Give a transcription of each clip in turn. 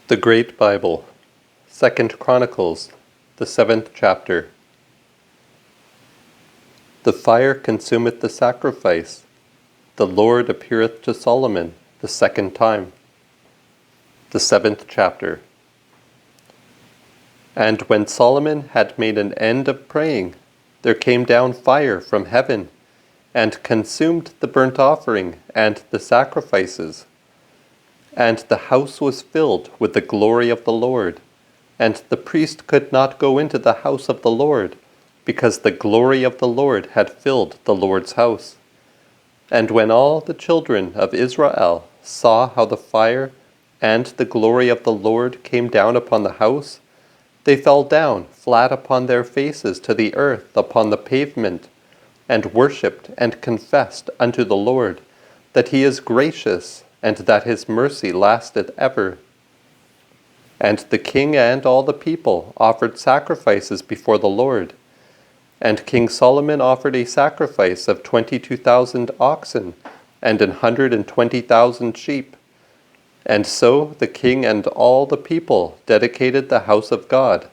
The Great Bible, 2 Chronicles, the 7th chapter. The fire consumeth the sacrifice. The Lord appeareth to Solomon the second time. The 7th chapter. And when Solomon had made an end of praying, there came down fire from heaven, and consumed the burnt offering and the sacrifices. And the house was filled with the glory of the Lord, and the priest could not go into the house of the Lord, because the glory of the Lord had filled the Lord's house. And when all the children of Israel saw how the fire and the glory of the Lord came down upon the house, they fell down flat upon their faces to the earth upon the pavement, and worshipped and confessed unto the Lord that he is gracious, and that his mercy lasteth ever. And the king and all the people offered sacrifices before the Lord. And King Solomon offered a sacrifice of 22,000 oxen and 120,000 sheep. And so the king and all the people dedicated the house of God.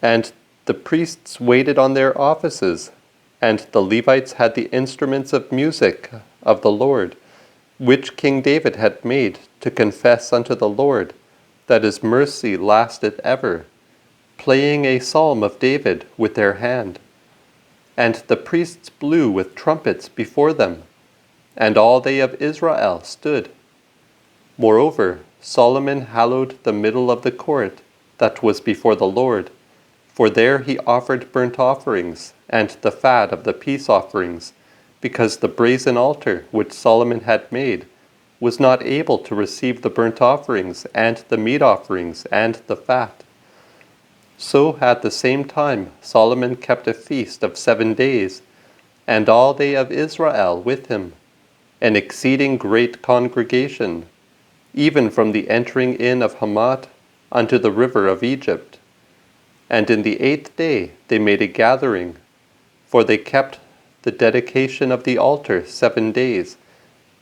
And the priests waited on their offices, and the Levites had the instruments of music of the Lord, which King David had made to confess unto the Lord that his mercy lasteth ever, playing a psalm of David with their hand. And the priests blew with trumpets before them, and all they of Israel stood. Moreover, Solomon hallowed the middle of the court that was before the Lord, for there he offered burnt offerings and the fat of the peace offerings, because the brazen altar which Solomon had made was not able to receive the burnt offerings and the meat offerings and the fat. So at the same time Solomon kept a feast of 7 days, and all they of Israel with him, an exceeding great congregation, even from the entering in of Hamath unto the river of Egypt. And in the 8th day they made a gathering, for they kept the dedication of the altar 7 days,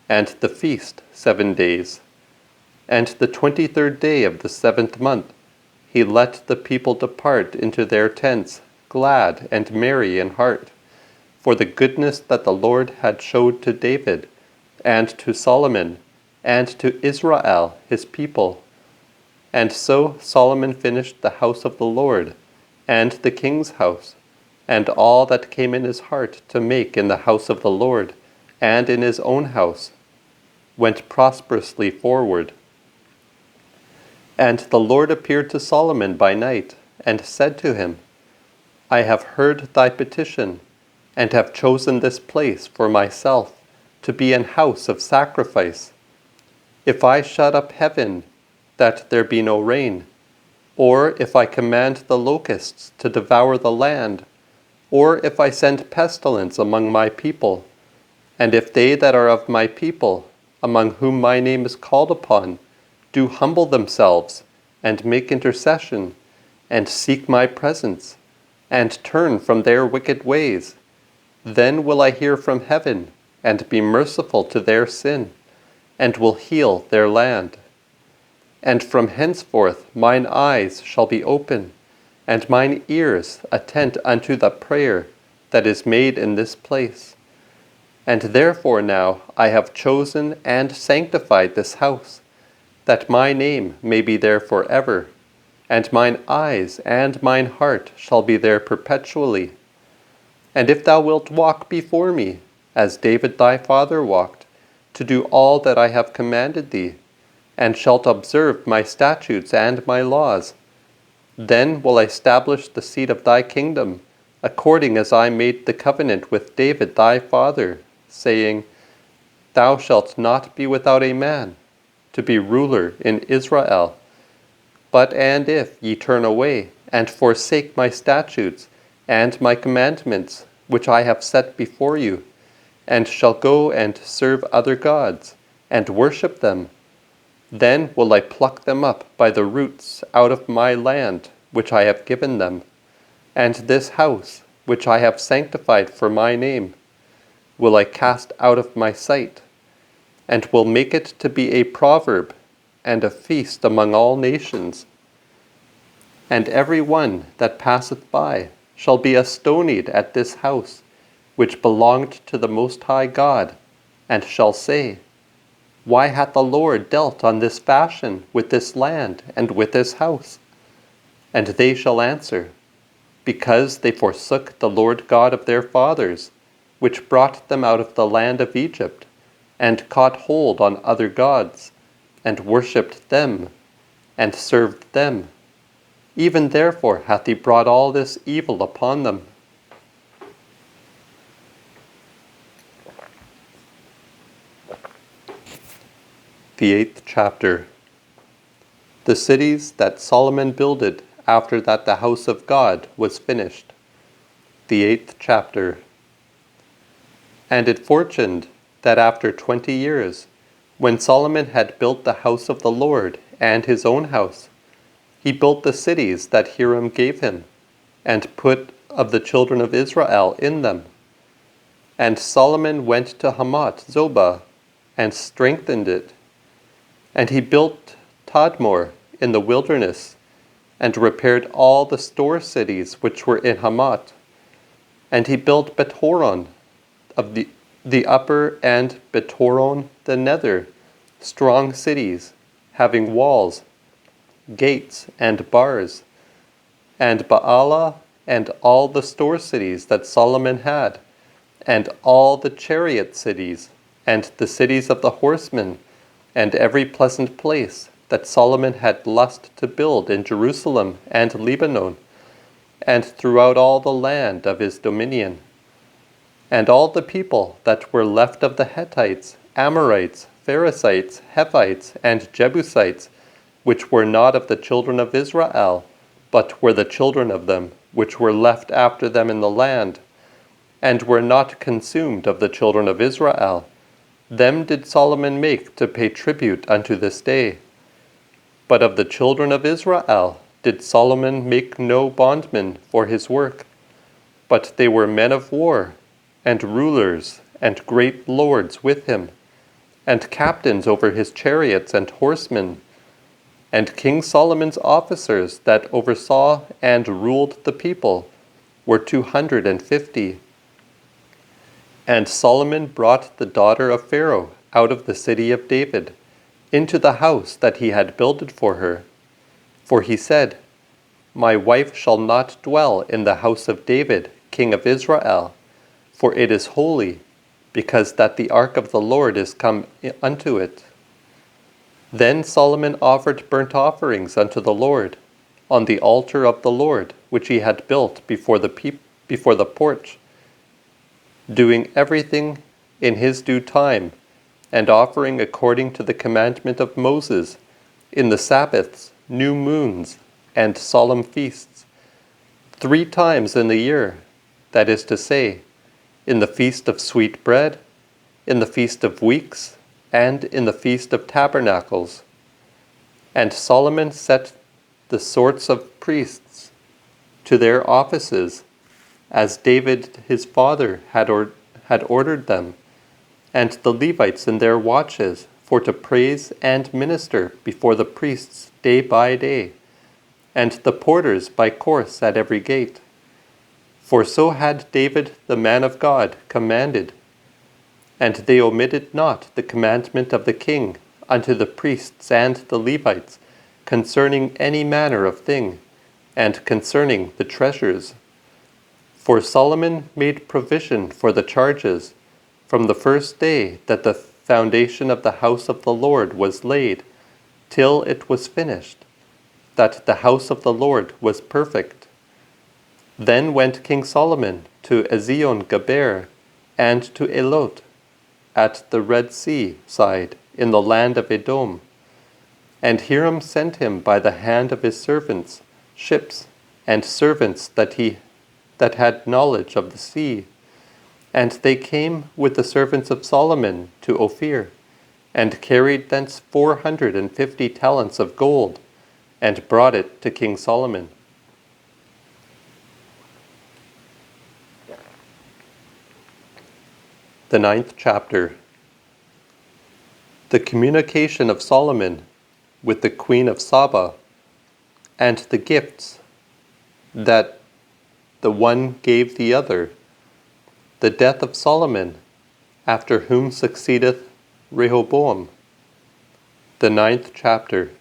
and the feast 7 days. And the 23rd day of the 7th month he let the people depart into their tents, glad and merry in heart, for the goodness that the Lord had showed to David, and to Solomon, and to Israel his people. And so Solomon finished the house of the Lord, and the king's house, and all that came in his heart to make in the house of the Lord, and in his own house, went prosperously forward. And the Lord appeared to Solomon by night, and said to him, I have heard thy petition, and have chosen this place for myself to be an house of sacrifice. If I shut up heaven, that there be no rain, or if I command the locusts to devour the land, or if I send pestilence among my people, and if they that are of my people, among whom my name is called upon, do humble themselves, and make intercession, and seek my presence, and turn from their wicked ways, then will I hear from heaven, and be merciful to their sin, and will heal their land. And from henceforth mine eyes shall be open, and mine ears attend unto the prayer that is made in this place. And therefore now I have chosen and sanctified this house, that my name may be there forever, and mine eyes and mine heart shall be there perpetually. And if thou wilt walk before me, as David thy father walked, to do all that I have commanded thee, and shalt observe my statutes and my laws, then will I establish the seat of thy kingdom, according as I made the covenant with David thy father, saying, Thou shalt not be without a man to be ruler in Israel. But and if ye turn away, and forsake my statutes and my commandments, which I have set before you, and shall go and serve other gods, and worship them, then will I pluck them up by the roots out of my land which I have given them, and this house which I have sanctified for my name will I cast out of my sight, and will make it to be a proverb and a feast among all nations. And every one that passeth by shall be astonied at this house, which belonged to the Most High God, and shall say, Why hath the Lord dealt on this fashion with this land and with this house? And they shall answer, Because they forsook the Lord God of their fathers, which brought them out of the land of Egypt, and caught hold on other gods, and worshipped them, and served them. Even therefore hath he brought all this evil upon them. The 8th chapter. The cities that Solomon builded after that the house of God was finished. The 8th chapter. And it fortuned that after 20 years, when Solomon had built the house of the Lord and his own house, he built the cities that Hiram gave him, and put of the children of Israel in them. And Solomon went to Hamath Zobah, and strengthened it. And he built Tadmor in the wilderness, and repaired all the store cities which were in Hamath. And he built Bethoron of the upper, and Bethoron the nether, strong cities, having walls, gates, and bars, and Baalah, and all the store cities that Solomon had, and all the chariot cities, and the cities of the horsemen, and every pleasant place that Solomon had lust to build in Jerusalem and Lebanon, and throughout all the land of his dominion. And all the people that were left of the Hittites, Amorites, Perizzites, Hivites, and Jebusites, which were not of the children of Israel, but were the children of them, which were left after them in the land, and were not consumed of the children of Israel, them did Solomon make to pay tribute unto this day. But of the children of Israel did Solomon make no bondmen for his work, but they were men of war, and rulers, and great lords with him, and captains over his chariots and horsemen. And King Solomon's officers that oversaw and ruled the people were 250. And Solomon brought the daughter of Pharaoh out of the city of David into the house that he had builded for her. For he said, My wife shall not dwell in the house of David, king of Israel, for it is holy, because that the ark of the Lord is come unto it. Then Solomon offered burnt offerings unto the Lord on the altar of the Lord, which he had built before the porch, doing everything in his due time, and offering according to the commandment of Moses, in the Sabbaths, new moons, and solemn feasts, 3 times in the year, that is to say, in the feast of sweet bread, in the feast of weeks, and in the feast of tabernacles. And Solomon set the sorts of priests to their offices, as David his father had ordered them, and the Levites in their watches, for to praise and minister before the priests day by day, and the porters by course at every gate. For so had David the man of God commanded. And they omitted not the commandment of the king unto the priests and the Levites concerning any manner of thing, and concerning the treasures. For Solomon made provision for the charges from the first day that the foundation of the house of the Lord was laid, till it was finished, that the house of the Lord was perfect. Then went King Solomon to Ezion-Geber and to Elot, at the Red Sea side, in the land of Edom. And Hiram sent him by the hand of his servants, ships, and servants that had knowledge of the sea. And they came with the servants of Solomon to Ophir, and carried thence 450 talents of gold, and brought it to King Solomon. The 9th chapter. The communication of Solomon with the queen of Saba, and the gifts that the one gave the other, the death of Solomon, after whom succeedeth Rehoboam. The 9th chapter.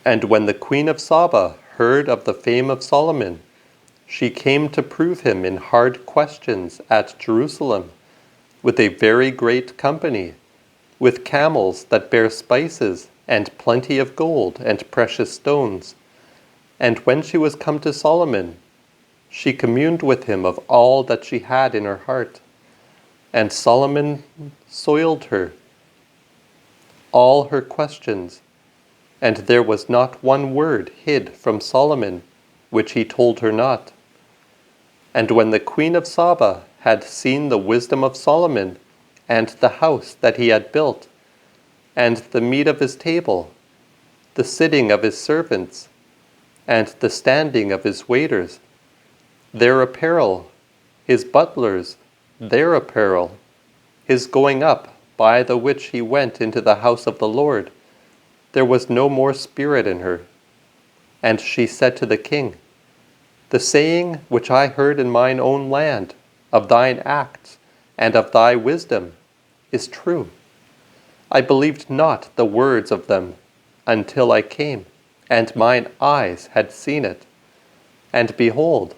And when the queen of Saba heard of the fame of Solomon, she came to prove him in hard questions at Jerusalem, with a very great company, with camels that bear spices, and plenty of gold and precious stones. And when she was come to Solomon, she communed with him of all that she had in her heart. And Solomon soiled her all her questions, and there was not one word hid from Solomon, which he told her not. And when the queen of Saba had seen the wisdom of Solomon, and the house that he had built, and the meat of his table, the sitting of his servants, and the standing of his waiters, their apparel, his butlers, their apparel, his going up by the which he went into the house of the Lord, there was no more spirit in her. And she said to the king, The saying which I heard in mine own land, of thine acts and of thy wisdom, is true. I believed not the words of them until I came, and mine eyes had seen it. And behold,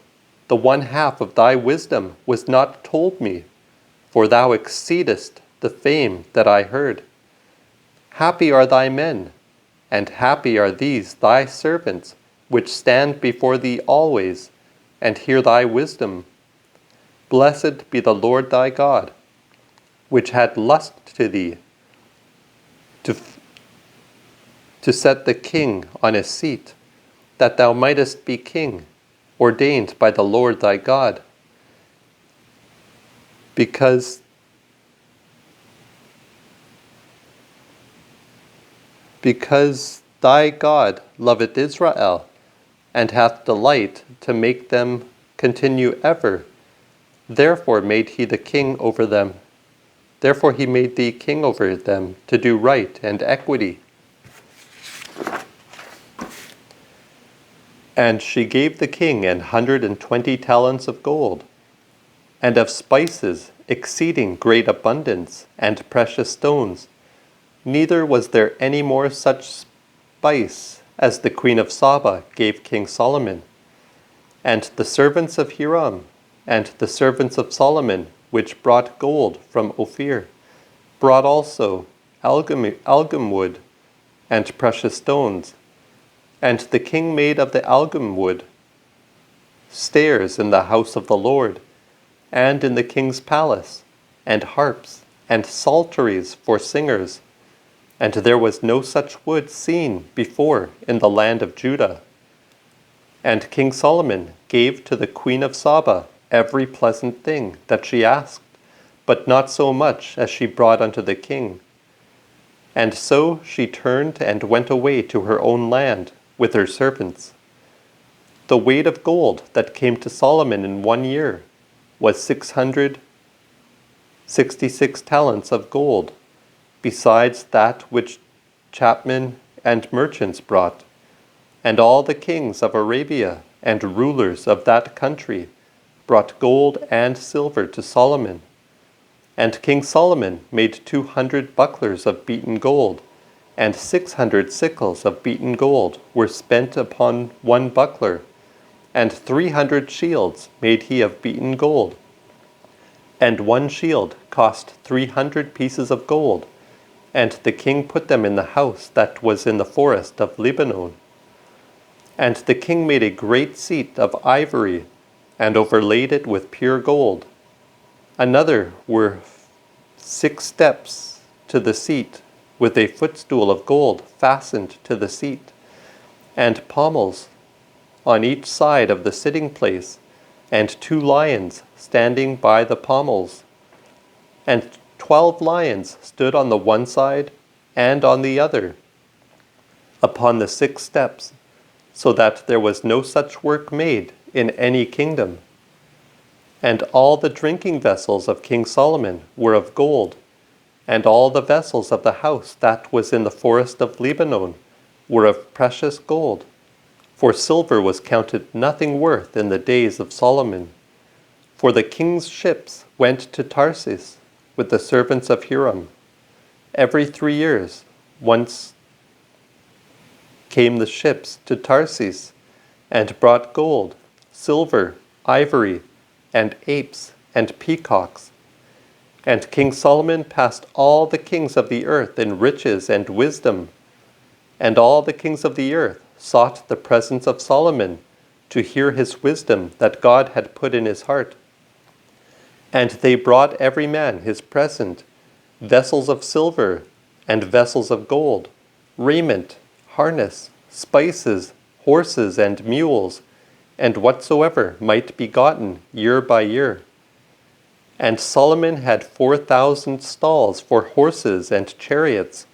the one half of thy wisdom was not told me, for thou exceedest the fame that I heard. Happy are thy men, and happy are these thy servants, which stand before thee always, and hear thy wisdom. Blessed be the Lord thy God, which had lust to thee, to set the king on his seat, that thou mightest be king, ordained by the Lord thy God. Because thy God loveth Israel, and hath delight to make them continue ever, therefore made he the king over them. Therefore he made thee king over them, to do right and equity. And she gave the king 120 talents of gold, and of spices exceeding great abundance, and precious stones. Neither was there any more such spice as the queen of Saba gave King Solomon. And the servants of Hiram, and the servants of Solomon, which brought gold from Ophir, brought also algum wood and precious stones. And the king made of the algum wood stairs in the house of the Lord, and in the king's palace, and harps, and psalteries for singers. And there was no such wood seen before in the land of Judah. And King Solomon gave to the queen of Saba every pleasant thing that she asked, but not so much as she brought unto the king. And so she turned and went away to her own land with her servants. The weight of gold that came to Solomon in 1 year was 666 talents of gold, besides that which chapmen and merchants brought. And all the kings of Arabia and rulers of that country brought gold and silver to Solomon. And King Solomon made 200 bucklers of beaten gold, and 600 sickles of beaten gold were spent upon one buckler, and 300 shields made he of beaten gold. And one shield cost 300 pieces of gold, and the king put them in the house that was in the forest of Lebanon. And the king made a great seat of ivory, and overlaid it with pure gold. Another were 6 steps to the seat, with a footstool of gold fastened to the seat, and pommels on each side of the sitting place, and 2 lions standing by the pommels. And 12 lions stood on the one side and on the other, upon the 6 steps, so that there was no such work made in any kingdom. And all the drinking vessels of King Solomon were of gold, And all the vessels of the house that was in the forest of Lebanon were of precious gold, for silver was counted nothing worth in the days of Solomon. For the king's ships went to Tarsus with the servants of Hiram. Every 3 years once came the ships to Tarsus, and brought gold, silver, ivory, and apes, and peacocks. And King Solomon passed all the kings of the earth in riches and wisdom. And all the kings of the earth sought the presence of Solomon to hear his wisdom that God had put in his heart. And they brought every man his present, vessels of silver, and vessels of gold, raiment, harness, spices, horses, and mules, and whatsoever might be gotten year by year. And Solomon had 4,000 stalls for horses and chariots,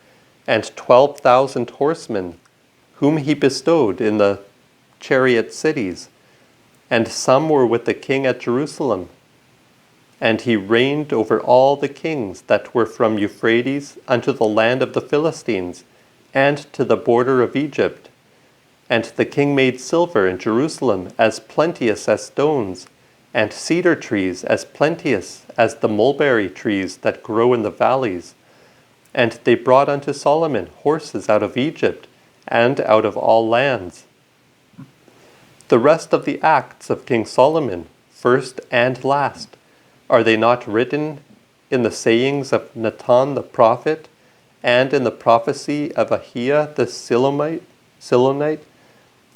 and 12,000 horsemen, whom he bestowed in the chariot cities, and some were with the king at Jerusalem. And he reigned over all the kings that were from Euphrates unto the land of the Philistines, and to the border of Egypt. And the king made silver in Jerusalem as plenteous as stones, and cedar trees as plenteous as the mulberry trees that grow in the valleys. And they brought unto Solomon horses out of Egypt, and out of all lands. The rest of the acts of King Solomon, first and last, are they not written in the sayings of Nathan the prophet, and in the prophecy of Ahiah the Silonite,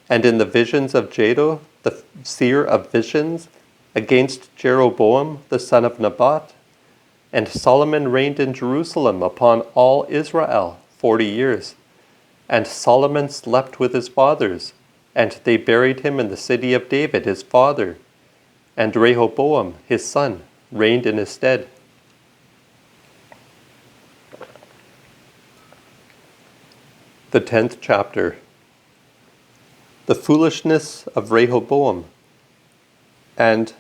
and in the visions of Jado the seer of visions, against Jeroboam the son of Nebat? And Solomon reigned in Jerusalem upon all Israel 40 years. And Solomon slept with his fathers, and they buried him in the city of David his father. And Rehoboam his son reigned in his stead. The 10th chapter. The foolishness of Rehoboam, and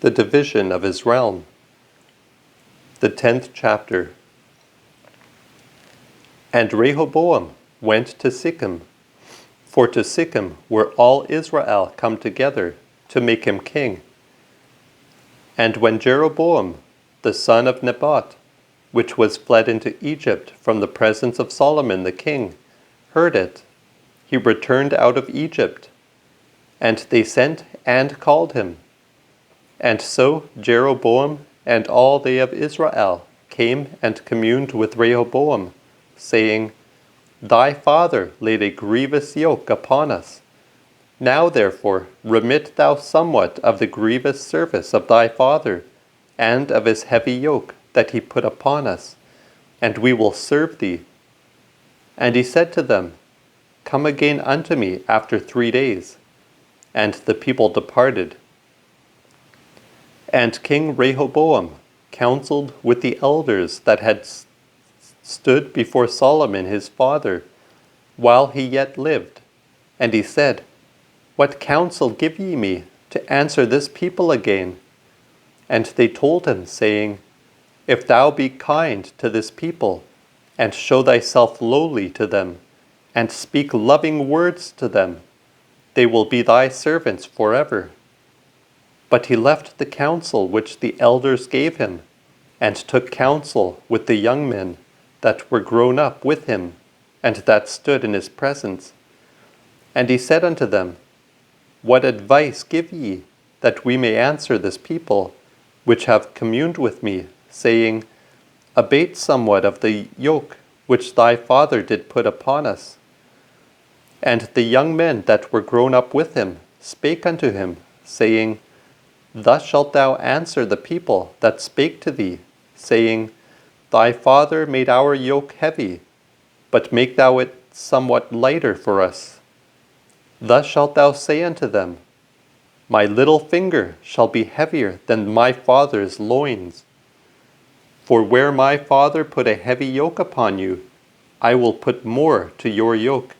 the division of his realm. The 10th chapter. And Rehoboam went to Shechem, for to Shechem were all Israel come together to make him king. And when Jeroboam, the son of Nebat, which was fled into Egypt from the presence of Solomon the king, heard it, he returned out of Egypt, and they sent and called him. And so Jeroboam and all they of Israel came and communed with Rehoboam, saying, Thy father laid a grievous yoke upon us. Now therefore remit thou somewhat of the grievous service of thy father, and of his heavy yoke that he put upon us, and we will serve thee. And he said to them, Come again unto me after 3 days. And the people departed. And King Rehoboam counseled with the elders that had stood before Solomon his father, while he yet lived. And he said, What counsel give ye me to answer this people again? And they told him, saying, If thou be kind to this people, and show thyself lowly to them, and speak loving words to them, they will be thy servants forever. But he left the counsel which the elders gave him, and took counsel with the young men that were grown up with him, and that stood in his presence. And he said unto them, What advice give ye, that we may answer this people, which have communed with me, saying, Abate somewhat of the yoke which thy father did put upon us? And the young men that were grown up with him spake unto him, saying, Thus shalt thou answer the people that spake to thee, saying, Thy father made our yoke heavy, but make thou it somewhat lighter for us. Thus shalt thou say unto them, My little finger shall be heavier than my father's loins. For where my father put a heavy yoke upon you, I will put more to your yoke.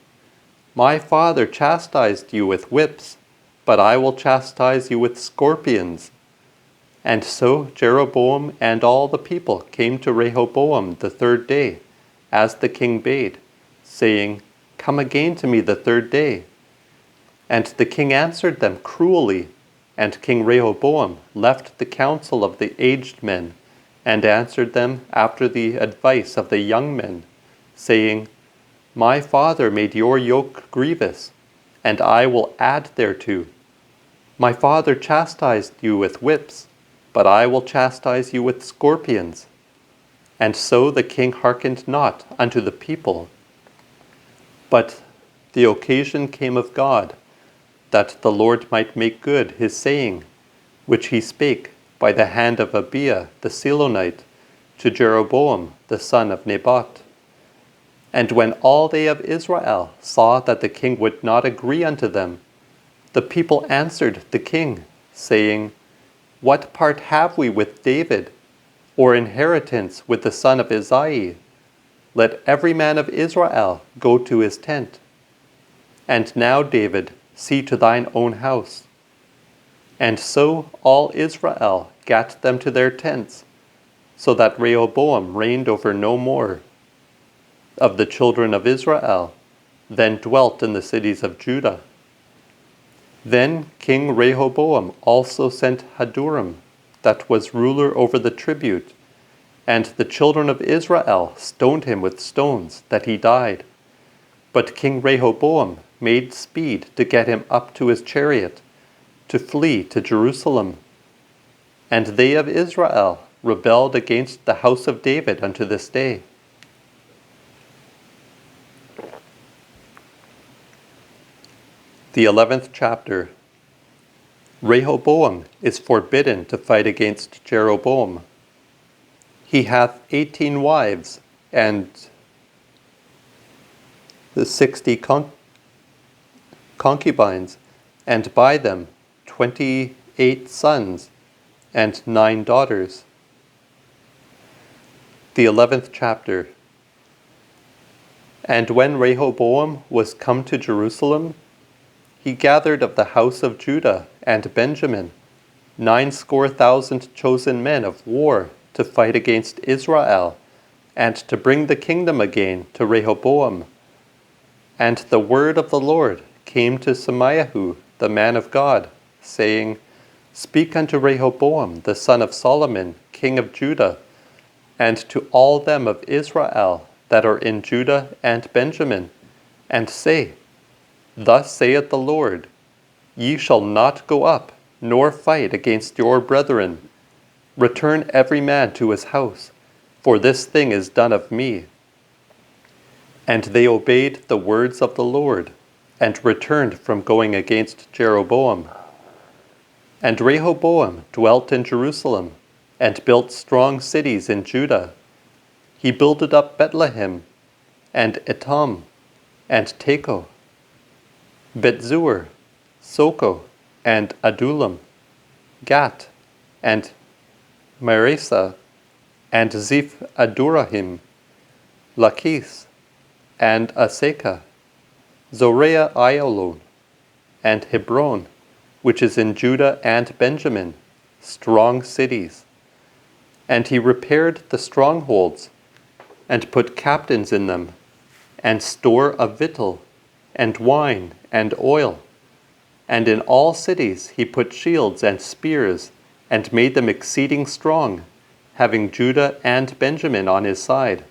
My father chastised you with whips, but I will chastise you with scorpions. And so Jeroboam and all the people came to Rehoboam the third day, as the king bade, saying, Come again to me the third day. And the king answered them cruelly, and King Rehoboam left the counsel of the aged men, and answered them after the advice of the young men, saying, My father made your yoke grievous, and I will add thereto. My father chastised you with whips, but I will chastise you with scorpions. And so the king hearkened not unto the people. But the occasion came of God, that the Lord might make good his saying, which he spake by the hand of Abiah the Silonite to Jeroboam the son of Nebat. And when all they of Israel saw that the king would not agree unto them, the people answered the king, saying, What part have we with David, or inheritance with the son of Isai? Let every man of Israel go to his tent. And now, David, see to thine own house. And so all Israel gat them to their tents, so that Rehoboam reigned over no more of the children of Israel, then dwelt in the cities of Judah. Then King Rehoboam also sent Hadoram, that was ruler over the tribute, and the children of Israel stoned him with stones, that he died. But King Rehoboam made speed to get him up to his chariot, to flee to Jerusalem. And they of Israel rebelled against the house of David unto this day. The 11th chapter. Rehoboam is forbidden to fight against Jeroboam. He hath 18 wives, and the 60 concubines, and by them 28 sons, and 9 daughters. The 11th chapter. And when Rehoboam was come to Jerusalem, he gathered of the house of Judah and Benjamin 69,000 chosen men of war to fight against Israel, and to bring the kingdom again to Rehoboam. And the word of the Lord came to Semaiah the man of God, saying, Speak unto Rehoboam the son of Solomon, king of Judah, and to all them of Israel that are in Judah and Benjamin, and say, Thus saith the Lord, Ye shall not go up, nor fight against your brethren. Return every man to his house, for this thing is done of me. And they obeyed the words of the Lord, and returned from going against Jeroboam. And Rehoboam dwelt in Jerusalem, and built strong cities in Judah. He builded up Bethlehem, and Etam, and Tekoa, Betzur, Soko, and Adullam, Gat, and Maresa, and Ziph Adurahim, Lachish, and Aseka, Zorea Iolon, and Hebron, which is in Judah and Benjamin, strong cities. And he repaired the strongholds, and put captains in them, and store of victual, and wine, and oil. And in all cities he put shields and spears, and made them exceeding strong, having Judah and Benjamin on his side.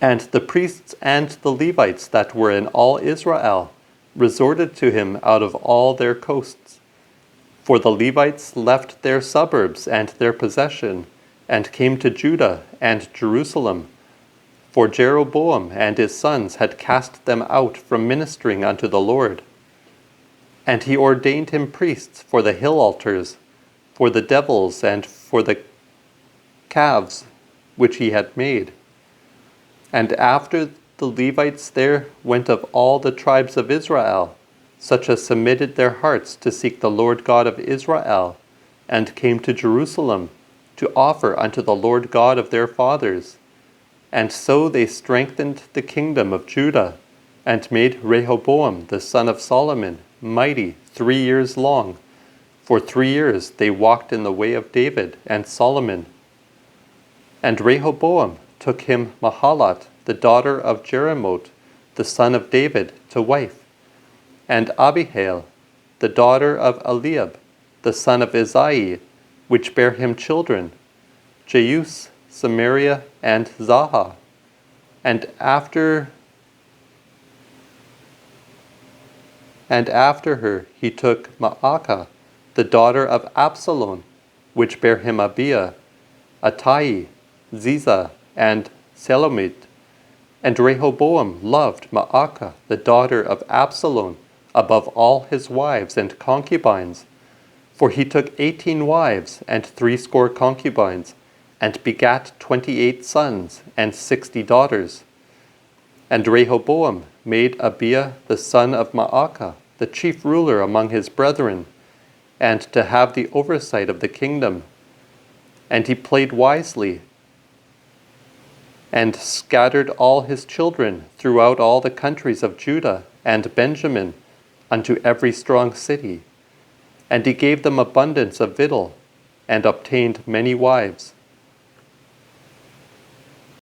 And the priests and the Levites that were in all Israel resorted to him out of all their coasts. For the Levites left their suburbs and their possession, and came to Judah and Jerusalem, for Jeroboam and his sons had cast them out from ministering unto the Lord. And he ordained him priests for the hill altars, for the devils, and for the calves which he had made. And after the Levites there went of all the tribes of Israel, such as submitted their hearts to seek the Lord God of Israel, and came to Jerusalem to offer unto the Lord God of their fathers. And so they strengthened the kingdom of Judah, and made Rehoboam the son of Solomon mighty 3 years long, For 3 years they walked in the way of David and Solomon. And Rehoboam took him Mahalath, the daughter of Jeremoth, the son of David, to wife, and Abihail, the daughter of Eliab, the son of Isai, which bare him children, Jeus, Samaria, and Zahah. And after her he took Maacah, the daughter of Absalom, which bare him Abiah, Attai, Ziza, and Selomit. And Rehoboam loved Maacah, the daughter of Absalom, above all his wives and concubines. For he took 18 wives and 60 concubines, and begat 28 sons and 60 daughters. And Rehoboam made Abiah the son of Maacah the chief ruler among his brethren, and to have the oversight of the kingdom. And he played wisely, and scattered all his children throughout all the countries of Judah and Benjamin unto every strong city. And he gave them abundance of victual, and obtained many wives.